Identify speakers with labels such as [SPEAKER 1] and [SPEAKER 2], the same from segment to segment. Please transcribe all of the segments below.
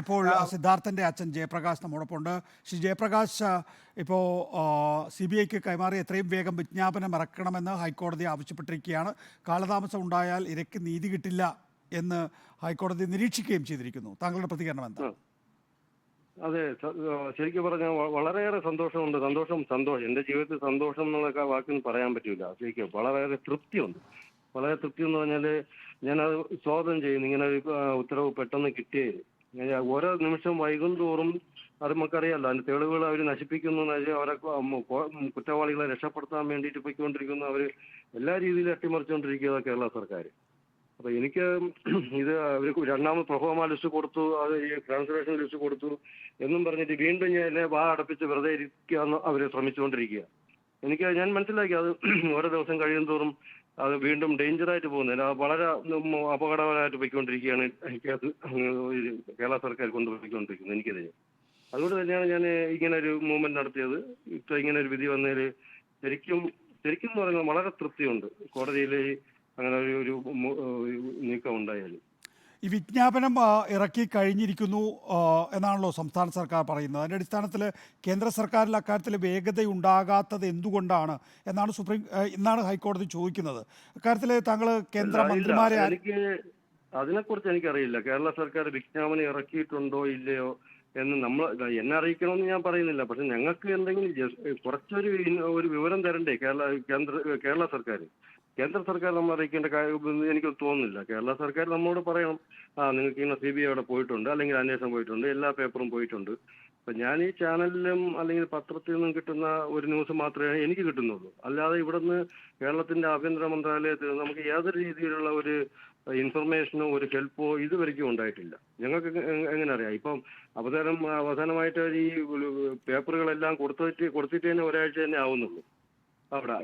[SPEAKER 1] ഇപ്പോൾ സിദ്ധാർത്ഥന്റെ അച്ഛൻ ജയപ്രകാശ് നമ്മോടൊപ്പമുണ്ട്. ശ്രീ ജയപ്രകാശ്, ഇപ്പോൾ CBIക്ക് കൈമാറി എത്രയും വേഗം വിജ്ഞാപനം ഇറക്കണമെന്ന് ഹൈക്കോടതി ആവശ്യപ്പെട്ടിരിക്കുകയാണ്. കാലതാമസം ഉണ്ടായാൽ ഇരയ്ക്ക് നീതി കിട്ടില്ല എന്ന് ഹൈക്കോടതി നിരീക്ഷിക്കുകയും ചെയ്തിരിക്കുന്നു. താങ്കളുടെ പ്രതികരണം എന്താ?
[SPEAKER 2] അതെ, ശരിക്കും പറഞ്ഞാൽ വളരെയേറെ സന്തോഷമുണ്ട്. സന്തോഷം എൻ്റെ ജീവിതത്തിൽ സന്തോഷം എന്നുള്ള വാക്കിന് പറയാൻ പറ്റില്ല. ശരിക്കും വളരെയേറെ തൃപ്തിയുണ്ട്. വളരെ തൃപ്തി എന്ന് പറഞ്ഞാൽ ഞാനത് സ്വാഗതം ചെയ്യുന്നു. ഇങ്ങനെ ഒരു ഉത്തരവ് പെട്ടെന്ന് കിട്ടിയത്. ഓരോ നിമിഷം വൈകും തോറും അത് നമുക്കറിയാമല്ലോ, അതിന്റെ തെളിവുകൾ അവർ നശിപ്പിക്കുന്നു, അവരെ കുറ്റവാളികളെ രക്ഷപ്പെടുത്താൻ വേണ്ടിയിട്ട് പോയിക്കൊണ്ടിരിക്കുന്നു. അവർ എല്ലാ രീതിയിലും അട്ടിമറിച്ചുകൊണ്ടിരിക്കുക കേരള സർക്കാർ. അപ്പൊ എനിക്ക് ഇത് അവർ രണ്ടാമത് പ്രൊഫോമ ലിസ്റ്റ് കൊടുത്തു, അത് ഈ ട്രാൻസ്ലേഷൻ ലിസ്റ്റ് കൊടുത്തു എന്നും പറഞ്ഞിട്ട് വീണ്ടും ഞാൻ അടപ്പിച്ച് വെറുതെ ഇരിക്കാന്ന് അവർ ശ്രമിച്ചുകൊണ്ടിരിക്കുക. ഞാൻ മനസ്സിലാക്കി അത് ഓരോ ദിവസം കഴിയും തോറും അത് വീണ്ടും ഡേഞ്ചറായിട്ട് പോകുന്നില്ല, വളരെ അപകടകരമായിട്ട് പോയിക്കൊണ്ടിരിക്കുകയാണ് എനിക്കത് കേരള സർക്കാർ കൊണ്ടുപോയിക്കൊണ്ടിരിക്കുന്നത് എനിക്കെതിരെ. അതുകൊണ്ട് തന്നെയാണ് ഞാൻ ഇങ്ങനെ ഒരു മൂവ്മെന്റ് നടത്തിയത്. ഇപ്പൊ ഇങ്ങനെ ഒരു വിധി വന്നതിൽ ശരിക്കും എന്ന് പറയുന്നത് വളരെ തൃപ്തിയുണ്ട്. കോടതിയിൽ അങ്ങനെ ഒരു നീക്കം ഉണ്ടായാലും
[SPEAKER 1] ഈ വിജ്ഞാപനം ഇറക്കി കഴിഞ്ഞിരിക്കുന്നു എന്നാണല്ലോ സംസ്ഥാന സർക്കാർ പറയുന്നത്. അതിൻ്റെ അടിസ്ഥാനത്തിൽ കേന്ദ്ര സർക്കാരിൽ അക്കാര്യത്തിൽ വേഗതയുണ്ടാകാത്തത് എന്തുകൊണ്ടാണ് എന്നാണ് ഹൈക്കോടതി ചോദിക്കുന്നത്. അക്കാര്യത്തിൽ താങ്കൾ കേന്ദ്ര മന്ത്രിമാരെ
[SPEAKER 2] എനിക്ക് അതിനെക്കുറിച്ച് എനിക്കറിയില്ല. കേരള സർക്കാർ വിജ്ഞാപനം ഇറക്കിയിട്ടുണ്ടോ ഇല്ലയോ എന്ന് എന്നെ അറിയിക്കണമെന്ന് ഞാൻ പറയുന്നില്ല. പക്ഷെ ഞങ്ങൾക്ക് എന്തെങ്കിലും കുറച്ചൊരു വിവരം തരണ്ടേ കേരള സർക്കാർ. കേന്ദ്ര സർക്കാർ നമ്മൾ അറിയിക്കേണ്ട കാര്യം എനിക്ക് തോന്നുന്നില്ല. കേരള സർക്കാർ നമ്മോട് പറയണം, നിങ്ങൾക്ക് ഇങ്ങനെ CBI അവിടെ പോയിട്ടുണ്ട്, അല്ലെങ്കിൽ അന്വേഷണം പോയിട്ടുണ്ട്, എല്ലാ പേപ്പറും പോയിട്ടുണ്ട്. അപ്പൊ ഞാൻ ഈ ചാനലിലും അല്ലെങ്കിൽ പത്രത്തിൽ നിന്നും കിട്ടുന്ന ഒരു ന്യൂസ് മാത്രമേ എനിക്ക് കിട്ടുന്നുള്ളൂ. അല്ലാതെ ഇവിടുന്ന് കേരളത്തിന്റെ ആഭ്യന്തര മന്ത്രാലയത്തിൽ നമുക്ക് യാതൊരു രീതിയിലുള്ള ഒരു ഇൻഫർമേഷനോ ഒരു ഹെൽപ്പോ ഇതുവരെയ്ക്കും ഉണ്ടായിട്ടില്ല. ഞങ്ങൾക്ക് എങ്ങനെ അറിയാം? ഇപ്പം അവസാനമായിട്ട് ഈ പേപ്പറുകളെല്ലാം കൊടുത്തിട്ട് തന്നെ ഒരാഴ്ച തന്നെ ആവുന്നുള്ളൂ. അവിടെ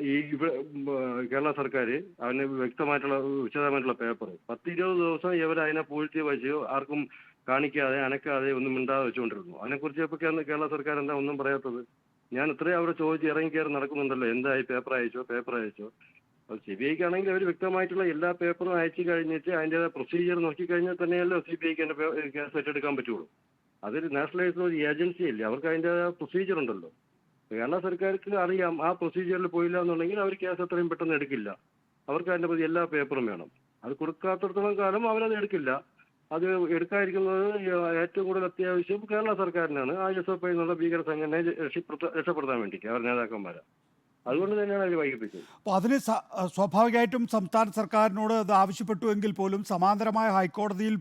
[SPEAKER 2] കേരള സർക്കാർ അതിന് വിശദമായിട്ടുള്ള പേപ്പർ 10-20 ദിവസം ഇവർ അതിനെ പൂഴ്ത്തി വെച്ച് ആർക്കും കാണിക്കാതെ അനക്കാതെ ഒന്നും മിണ്ടാതെ വെച്ചുകൊണ്ടിരുന്നു. അതിനെക്കുറിച്ച് ഇപ്പൊ കേരള സർക്കാർ എന്താ ഒന്നും പറയാത്തത്? ഞാൻ ഇത്രയും അവരെ ചോദിച്ച് ഇറങ്ങിക്കയറി നടക്കുന്നുണ്ടല്ലോ, എന്തായി, പേപ്പർ അയച്ചോ. അത് CBIക്ക് ആണെങ്കിൽ അവർ വ്യക്തമായിട്ടുള്ള എല്ലാ പേപ്പറും അയച്ചു കഴിഞ്ഞിട്ട് അതിൻ്റെ പ്രൊസീജിയർ നോക്കിക്കഴിഞ്ഞാൽ തന്നെയല്ലോ CBIക്ക് അതിന്റെ കേസ് ഏറ്റെടുക്കാൻ പറ്റുള്ളൂ. അതൊരു നാഷണലൈസ്ഡ് ഒരു ഏജൻസി അല്ലേ, അവർക്ക് അതിൻ്റെ പ്രൊസീജിയർ ഉണ്ടല്ലോ. കേരള സർക്കാർക്ക് അറിയാം, ആ പ്രൊസീജിയറിൽ പോയില്ല എന്നുണ്ടെങ്കിൽ അവർ കേസ് എത്രയും പെട്ടെന്ന് എടുക്കില്ല. അവർക്ക് അതിൻ്റെ പ്രതി എല്ലാ പേപ്പറും വേണം. അത് കൊടുക്കാത്തടത്തോളം കാലം അവരത് എടുക്കില്ല. അത് എടുക്കാതിരിക്കുന്നത് ഏറ്റവും കൂടുതൽ അത്യാവശ്യം കേരള സർക്കാരിനാണ്. ആ SFI എന്നുള്ള ഭീകര സംഘടനയെ രക്ഷപ്പെടുത്താൻ വേണ്ടിയിട്ട് അവർ നേതാക്കന്മാരെ. അതുകൊണ്ട് തന്നെയാണ് അവർ വൈകിപ്പിച്ചത്.
[SPEAKER 1] അപ്പോൾ അതിന് സ്വാഭാവികമായിട്ടും സംസ്ഥാന സർക്കാരിനോട് അത് ആവശ്യപ്പെട്ടുവെങ്കിൽ പോലും സമാന്തരമായ ഹൈക്കോടതിയിൽ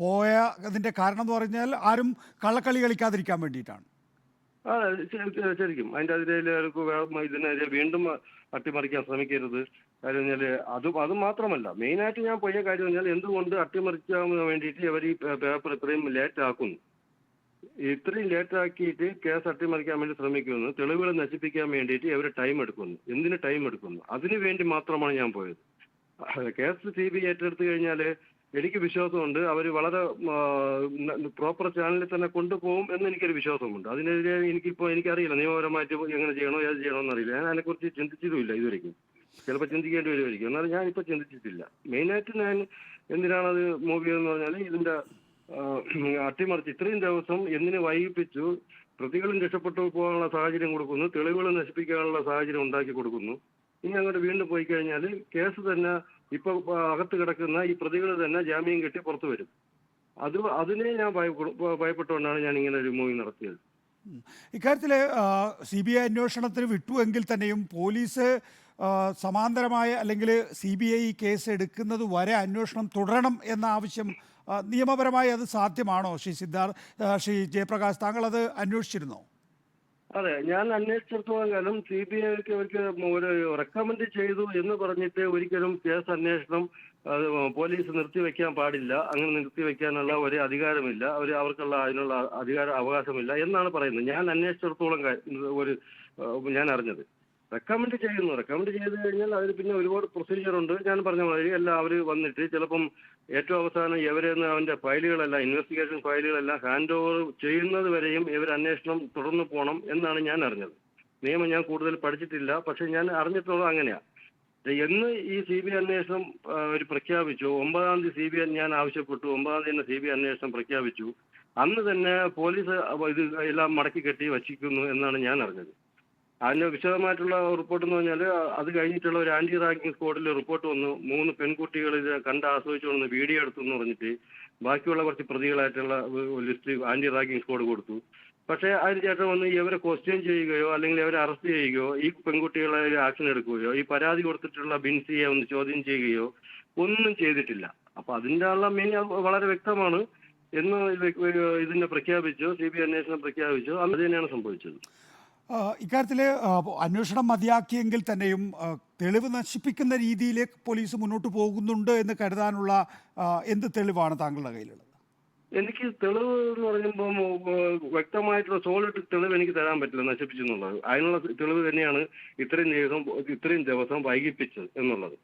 [SPEAKER 1] പോയതിൻ്റെ കാരണം എന്ന് പറഞ്ഞാൽ ആരും കള്ളക്കളി കളിക്കാതിരിക്കാൻ വേണ്ടിയിട്ടാണ്.
[SPEAKER 2] ശരിക്കും അതിന്റെ ഇതിനെതിരെ വീണ്ടും അട്ടിമറിക്കാൻ ശ്രമിക്കരുത്. കാര്യം പറഞ്ഞാൽ അത് മാത്രമല്ല, മെയിനായിട്ട് ഞാൻ പോയ കാര്യം പറഞ്ഞാൽ എന്തുകൊണ്ട് അട്ടിമറിക്കാൻ വേണ്ടിയിട്ട് അവർ ഈ പേപ്പർ ഇത്രയും ലേറ്റ് ആക്കുന്നു. ഇത്രയും ലേറ്റ് ആക്കിയിട്ട് കേസ് അട്ടിമറിക്കാൻ വേണ്ടി ശ്രമിക്കുന്നു, തെളിവുകൾ നശിപ്പിക്കാൻ വേണ്ടിയിട്ട് അവർ ടൈം എടുക്കുന്നു. എന്തിന് ടൈം എടുക്കുന്നു? അതിനു വേണ്ടി മാത്രമാണ് ഞാൻ പോയത്. കേസ് CBI ഏറ്റെടുത്തു കഴിഞ്ഞാൽ എനിക്ക് വിശ്വാസമുണ്ട് അവർ വളരെ പ്രോപ്പർ ചാനലിൽ തന്നെ കൊണ്ടുപോകും എന്ന് എനിക്കൊരു വിശ്വാസമുണ്ട്. അതിനെതിരെ എനിക്കറിയില്ല നിയമപരമായിട്ട് എങ്ങനെ ചെയ്യണോ ഏത് ചെയ്യണമെന്ന് അറിയില്ല. ഞാൻ അതിനെക്കുറിച്ച് ചിന്തിച്ചതുമില്ല ഇതുവരെയ്ക്കും. ചിലപ്പോൾ ചിന്തിക്കേണ്ടി വരുമായിരിക്കും, എന്നാലും ഞാനിപ്പോൾ ചിന്തിച്ചിട്ടില്ല. മെയിനായിട്ട് ഞാൻ എന്തിനാണത് മൂവ് ചെയ്തതെന്ന് പറഞ്ഞാൽ ഇതിന്റെ അട്ടിമറിച്ച് ഇത്രയും ദിവസം എന്തിനു വൈകിപ്പിച്ചു, പ്രതികളും രക്ഷപ്പെട്ടു പോകാനുള്ള സാഹചര്യം കൊടുക്കുന്നു, തെളിവുകൾ നശിപ്പിക്കാനുള്ള സാഹചര്യം ഉണ്ടാക്കി കൊടുക്കുന്നു. ഇനി അങ്ങോട്ട് വീണ്ടും പോയി കഴിഞ്ഞാൽ കേസ് തന്നെ ഇപ്പൊ അകത്ത് കിടക്കുന്ന ഈ പ്രതികൾ തന്നെ ജാമ്യം കിട്ടി പുറത്തു വരും. അതിനെ ഞാൻ ഭയപ്പെട്ടുകൊണ്ടാണ് ഞാൻ ഇങ്ങനെ ഒരു മൂവി നടത്തിയത്.
[SPEAKER 1] ഇക്കാര്യത്തിൽ CBI അന്വേഷണത്തിന് വിട്ടുവെങ്കിൽ തന്നെയും പോലീസ് സമാന്തരമായ അല്ലെങ്കിൽ CBI കേസ് എടുക്കുന്നത് വരെ അന്വേഷണം തുടരണം എന്ന ആവശ്യം നിയമപരമായി അത് സാധ്യമാണോ? ശ്രീ ജയപ്രകാശ്, താങ്കൾ അത് അന്വേഷിച്ചിരുന്നോ?
[SPEAKER 2] അതെ, ഞാൻ അന്വേഷിച്ചിടത്തോളം കാലം CBIക്ക് അവർക്ക് ഒരു റെക്കമെൻഡ് ചെയ്തു എന്ന് പറഞ്ഞിട്ട് ഒരിക്കലും കേസ് അന്വേഷണം പോലീസ് നിർത്തിവെക്കാൻ പാടില്ല, അങ്ങനെ നിർത്തിവെക്കാനുള്ള ഒരു അധികാരമില്ല, അവർക്കുള്ള അതിനുള്ള അവകാശമില്ല എന്നാണ് പറയുന്നത്. ഞാൻ അന്വേഷിച്ചിടത്തോളം ഞാൻ അറിഞ്ഞത് റെക്കമെൻഡ് ചെയ്ത് കഴിഞ്ഞാൽ അതിൽ പിന്നെ ഒരുപാട് പ്രൊസീജിയർ ഉണ്ട്. ഞാൻ പറഞ്ഞ മാതിരി എല്ലാം അവർ വന്നിട്ട് ചിലപ്പം ഏറ്റവും അവസാനം ഇവരെന്ന് അവൻ്റെ ഫയലുകളെല്ലാം ഇൻവെസ്റ്റിഗേഷൻ ഫയലുകളെല്ലാം ഹാൻഡ് ഓവർ ചെയ്യുന്നത് വരെയും ഇവർ അന്വേഷണം തുടർന്ന് പോകണം എന്നാണ് ഞാൻ അറിഞ്ഞത്. നിയമം ഞാൻ കൂടുതൽ പഠിച്ചിട്ടില്ല, പക്ഷെ ഞാൻ അറിഞ്ഞിട്ടുള്ളത് അങ്ങനെയാണ്. എന്ന് ഈ CBI അന്വേഷണം ഒരു പ്രഖ്യാപിച്ചു, 9-ാം തീയതി CBI ഞാൻ ആവശ്യപ്പെട്ടു, 9-ാം തീയതി തന്നെ CBI അന്വേഷണം പ്രഖ്യാപിച്ചു. അന്ന് തന്നെ പോലീസ് ഇത് എല്ലാം മടക്കി കെട്ടി വച്ചിരിക്കുന്നു എന്നാണ് ഞാൻ അറിഞ്ഞത്. അതിന്റെ വിശദമായിട്ടുള്ള റിപ്പോർട്ട് എന്ന് പറഞ്ഞാൽ, അത് കഴിഞ്ഞിട്ടുള്ള ഒരു ആന്റി റാഗിംഗ് സ്ക്വാഡിൽ റിപ്പോർട്ട് വന്നു. 3 പെൺകുട്ടികൾ ഇത് കണ്ട് ആസ്വദിച്ചുകൊണ്ട് വീഡിയോ എടുത്തു എന്ന് പറഞ്ഞിട്ട് ബാക്കിയുള്ള കുറച്ച് പ്രതികളായിട്ടുള്ള ലിസ്റ്റ് ആന്റി റാഗിംഗ് സ്ക്വാഡ് കൊടുത്തു. പക്ഷേ അതിന് ശേഷം വന്ന് ഇവരെ ക്വസ്റ്റ്യൻ ചെയ്യുകയോ അല്ലെങ്കിൽ അവരെ അറസ്റ്റ് ചെയ്യുകയോ ഈ പെൺകുട്ടികളെ ആക്ഷൻ എടുക്കുകയോ ഈ പരാതി കൊടുത്തിട്ടുള്ള ബിൻസിയെ ഒന്ന് ചോദ്യം ചെയ്യുകയോ ഒന്നും ചെയ്തിട്ടില്ല. അപ്പൊ അതിൻ്റെ ഉള്ള മെയിൻ വളരെ വ്യക്തമാണ്. എന്ന് ഇതിനെ പ്രഖ്യാപിച്ചോ, CBI അന്വേഷണം പ്രഖ്യാപിച്ചോ, അത് തന്നെയാണ് സംഭവിച്ചത്.
[SPEAKER 1] ഇക്കാര്യത്തിൽ അന്വേഷണം മതിയാക്കിയെങ്കിൽ തന്നെയും തെളിവ് നശിപ്പിക്കുന്ന രീതിയിലേക്ക് പോലീസ് മുന്നോട്ട് പോകുന്നുണ്ട് എന്ന് കരുതാനുള്ള എന്ത് തെളിവാണ് താങ്കളുടെ കയ്യിലുള്ളത്?
[SPEAKER 2] എനിക്ക് തെളിവ് എന്ന് പറയുമ്പോൾ വ്യക്തമായിട്ടുള്ള സോളിഡ് തെളിവ് എനിക്ക് തരാൻ പറ്റില്ല നശിപ്പിച്ചു എന്നുള്ളത്. അതിനുള്ള തെളിവ് തന്നെയാണ് ഇത്രയും ദിവസം വൈകിപ്പിച്ചത് എന്നുള്ളത്.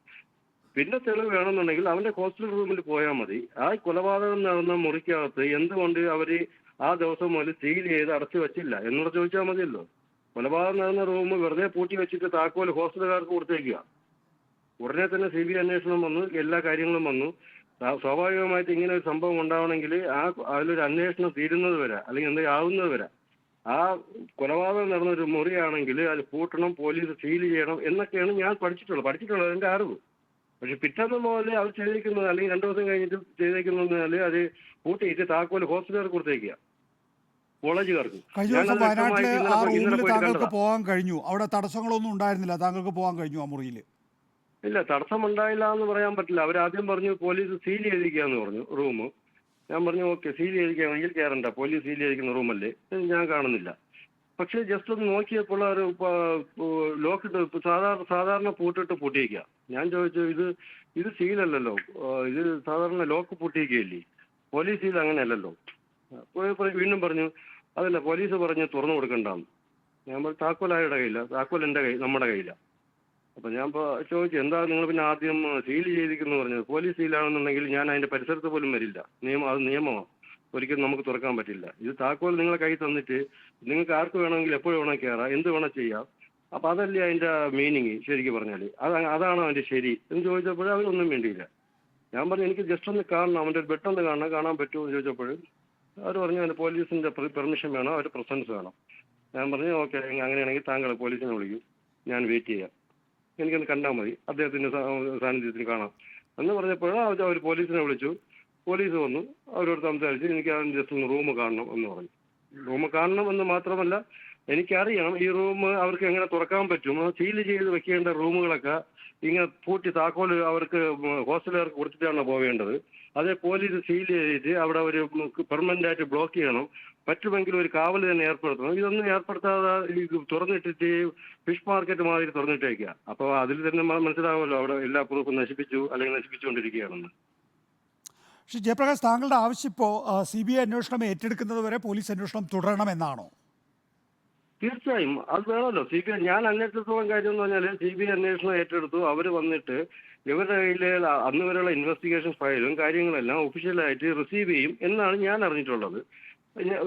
[SPEAKER 2] പിന്നെ തെളിവ് വേണമെന്നുണ്ടെങ്കിൽ അവന്റെ ഹോസ്റ്റൽ റൂമിൽ പോയാൽ മതി. ആ കൊലപാതകം നടന്ന മുറിക്കകത്ത് എന്തുകൊണ്ട് അവർ ആ ദിവസം മുതൽ സീൽ ചെയ്ത് അടച്ചു വെച്ചില്ല എന്നോട് ചോദിച്ചാൽ മതിയല്ലോ. കൊലപാതകം നടന്ന റൂം വെറുതെ പൂട്ടി വെച്ചിട്ട് താക്കോൽ ഹോസ്റ്റലുകാർക്ക് കൊടുത്തേക്കുക. ഉടനെ തന്നെ CBI അന്വേഷണം വന്നു, എല്ലാ കാര്യങ്ങളും വന്നു. സ്വാഭാവികമായിട്ട് ഇങ്ങനെ ഒരു സംഭവം ഉണ്ടാവണമെങ്കിൽ അതിലൊരു അന്വേഷണം തീരുന്നത് വരെ അല്ലെങ്കിൽ എന്തെങ്കിലും ആവുന്നത് വരെ ആ കൊലപാതകം നടന്ന ഒരു മുറിയാണെങ്കിൽ അത് പൂട്ടണം, പോലീസ് സീൽ ചെയ്യണം എന്നൊക്കെയാണ് ഞാൻ പഠിച്ചിട്ടുള്ളത് എൻ്റെ അറിവ്. പക്ഷെ പിറ്റേന്ന് മുതൽ അവർ ചെയ്തേക്കുന്നത് അല്ലെങ്കിൽ 2 ദിവസം കഴിഞ്ഞിട്ട് ചെയ്തേക്കുന്നതിനാൽ അത് പൂട്ടിയിട്ട് താക്കോൽ ഹോസ്റ്റലുകാർക്ക് കൊടുത്തേക്കുക, കോളേജുകാർക്ക്.
[SPEAKER 1] കഴിഞ്ഞ ദിവസം വയനാട്ടിലെ ആ റൂമിൽ താങ്കൾക്ക് പോകാൻ കഴിഞ്ഞു, അവിടെ തടസ്സങ്ങളൊന്നും ഉണ്ടായിരുന്നില്ല, താങ്കൾക്ക് പോകാൻ കഴിഞ്ഞു ആ മുറിയിൽ?
[SPEAKER 2] ഇല്ല, തടസ്സമുണ്ടായില്ല എന്ന് പറയാൻ പറ്റില്ല. അവരാദ്യം പറഞ്ഞു പോലീസ് സീൽ ചെയ്തിരിക്കുകയെന്ന് പറഞ്ഞു റൂം. ഞാൻ പറഞ്ഞു ഓക്കെ, സീൽ ചെയ്തിരിക്കുകയാണെങ്കിൽ കയറണ്ട, പോലീസ് സീൽ ചെയ്തിരിക്കുന്ന റൂമല്ലേ, ഞാൻ കാണുന്നില്ല. പക്ഷേ ജസ്റ്റ് ഒന്ന് നോക്കിയപ്പോൾ ഒരു ലോക്ക് സാധാരണ പൂട്ടിട്ട് പൂട്ടിയിരിക്കുക. ഞാൻ ചോദിച്ചു ഇത് സീലല്ലല്ലോ, ഇത് സാധാരണ ലോക്ക് പൂട്ടിയിരിക്കുകയല്ലേ, പോലീസ് സീൽ അങ്ങനെയല്ലല്ലോ. അപ്പോൾ വീണ്ടും പറഞ്ഞു അതല്ല, പോലീസ് പറഞ്ഞ് തുറന്നു കൊടുക്കണ്ടെന്ന്. ഞാൻ പറഞ്ഞു താക്കോൽ ആരുടെ കയ്യില്ല, താക്കോൽ നമ്മുടെ കയ്യില്ല. അപ്പം ഞാൻ ചോദിച്ചു എന്താ നിങ്ങൾ പിന്നെ ആദ്യം സീൽ ചെയ്തിരിക്കുന്നു പറഞ്ഞത്? പോലീസ് സീലാണെന്നുണ്ടെങ്കിൽ ഞാൻ അതിൻ്റെ പരിസരത്ത് പോലും വരില്ല, അത് നിയമമാണ്, ഒരിക്കലും നമുക്ക് തുറക്കാൻ പറ്റില്ല. ഇത് താക്കോൽ നിങ്ങളെ കൈ തന്നിട്ട് നിങ്ങൾക്ക് ആർക്ക് വേണമെങ്കിൽ എപ്പോഴും വേണമെങ്കിൽ കയറാം, എന്ത് വേണം ചെയ്യാം. അപ്പം അതല്ലേ അതിൻ്റെ മീനിങ് ശരിക്കും പറഞ്ഞാൽ, അതാണോ അതിൻ്റെ ശരി എന്ന് ചോദിച്ചപ്പോൾ അവരൊന്നും വേണ്ടിയില്ല. ഞാൻ പറഞ്ഞു എനിക്ക് ജസ്റ്റ് ഒന്ന് കാണണം, അവൻ്റെ ഒരു ബെട്ടൊന്ന് കാണാൻ പറ്റുമോ എന്ന് ചോദിച്ചപ്പോൾ അവർ പറഞ്ഞു അതിൻ്റെ പോലീസിൻ്റെ പെർമിഷൻ വേണം, അവർ പ്രസൻസ് വേണം. ഞാൻ പറഞ്ഞു ഓക്കെ, അങ്ങനെയാണെങ്കിൽ താങ്കൾ പോലീസിനെ വിളിക്കും, ഞാൻ വെയിറ്റ് ചെയ്യാം, എനിക്കൊന്ന് കണ്ടാൽ മതി, അദ്ദേഹത്തിൻ്റെ സാന്നിധ്യത്തിൽ കാണാം എന്ന് പറഞ്ഞപ്പോഴും അവർ പോലീസിനെ വിളിച്ചു. പോലീസ് വന്നു, അവരോട് സംസാരിച്ച് എനിക്ക് അതിന് ജസ്റ്റ് ഒന്ന് റൂം കാണണം എന്ന് പറഞ്ഞു. റൂം കാണണം എന്ന് മാത്രമല്ല എനിക്കറിയാം ഈ റൂം അവർക്ക് എങ്ങനെ തുറക്കാൻ പറ്റും. സീൽ ചെയ്ത് വെക്കേണ്ട റൂമുകളൊക്കെ ഇങ്ങനെ പൂട്ടി താക്കോൽ അവർക്ക് ഹോസ്റ്റലുകാർക്ക് കൊടുത്തിട്ടാണ് പോവേണ്ടത്. അതേ പോലീസ് സീൽ ചെയ്തിട്ട് അവിടെ ഒരു പെർമനന്റ് ആയിട്ട് ബ്ലോക്ക് ചെയ്യണം, പറ്റുമെങ്കിൽ ഒരു കാവൽ തന്നെ ഏർപ്പെടുത്തണം. ഇതൊന്നും ഏർപ്പെടുത്താതെ തുറന്നിട്ടിട്ട് ഫിഷ് മാർക്കറ്റ് മാതിരി തുറന്നിട്ടേക്കുക. അപ്പോൾ അതിൽ തന്നെ മനസ്സിലാവുമല്ലോ അവിടെ എല്ലാ പ്രൂഫും നശിപ്പിച്ചു അല്ലെങ്കിൽ നശിപ്പിച്ചുകൊണ്ടിരിക്കുകയാണെന്ന്.
[SPEAKER 1] പക്ഷേ ജയപ്രകാശ്, താങ്കളുടെ ആവശ്യം ഇപ്പോൾ CBI അന്വേഷണം ഏറ്റെടുക്കുന്നത് വരെ പോലീസ് അന്വേഷണം തുടരണമെന്നാണോ?
[SPEAKER 2] തീർച്ചയായും അത് വേണമല്ലോ. CBI ഞാൻ അന്വേഷിച്ചിടത്തോളം കാര്യം എന്ന് പറഞ്ഞാൽ CBI അന്വേഷണം ഏറ്റെടുത്തു. അവർ വന്നിട്ട് ഇവരുടെ കയ്യിലെ അന്ന് വരെയുള്ള ഇൻവെസ്റ്റിഗേഷൻ ഫയലും കാര്യങ്ങളെല്ലാം ഒഫീഷ്യലായിട്ട് റിസീവ് ചെയ്യും എന്നാണ് ഞാൻ അറിഞ്ഞിട്ടുള്ളത്.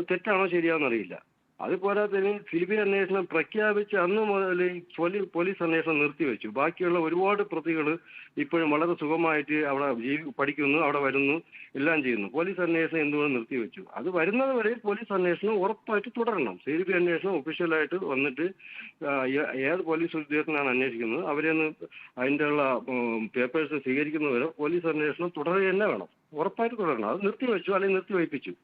[SPEAKER 2] തെറ്റാണോ ശരിയാണെന്ന് അറിയില്ല. അതുപോലെ തന്നെ CBI അന്വേഷണം പ്രഖ്യാപിച്ച് അന്ന് മുതൽ പോലീസ് അന്വേഷണം നിർത്തിവെച്ചു. ബാക്കിയുള്ള ഒരുപാട് പ്രതികൾ ഇപ്പോഴും വളരെ സുഖമായിട്ട് അവിടെ പഠിക്കുന്നു, അവിടെ വരുന്നു, എല്ലാം ചെയ്യുന്നു. പോലീസ് അന്വേഷണം എന്തുകൊണ്ട് നിർത്തിവെച്ചു? അത് വരുന്നത് വരെ പോലീസ് അന്വേഷണം ഉറപ്പായിട്ട് തുടരണം. CBI അന്വേഷണം ഒഫീഷ്യലായിട്ട് വന്നിട്ട് ഏത് പോലീസ് ഉദ്യോഗസ്ഥനാണ് അന്വേഷിക്കുന്നത് അവരെന്ന് അതിൻ്റെ ഉള്ള പേപ്പേഴ്സ് സ്വീകരിക്കുന്നവരെ പോലീസ് അന്വേഷണം തുടരുക തന്നെ വേണം, ഉറപ്പായിട്ട് തുടരണം. അത് നിർത്തിവെച്ചു അല്ലെങ്കിൽ നിർത്തിവയ്പ്പിച്ചു.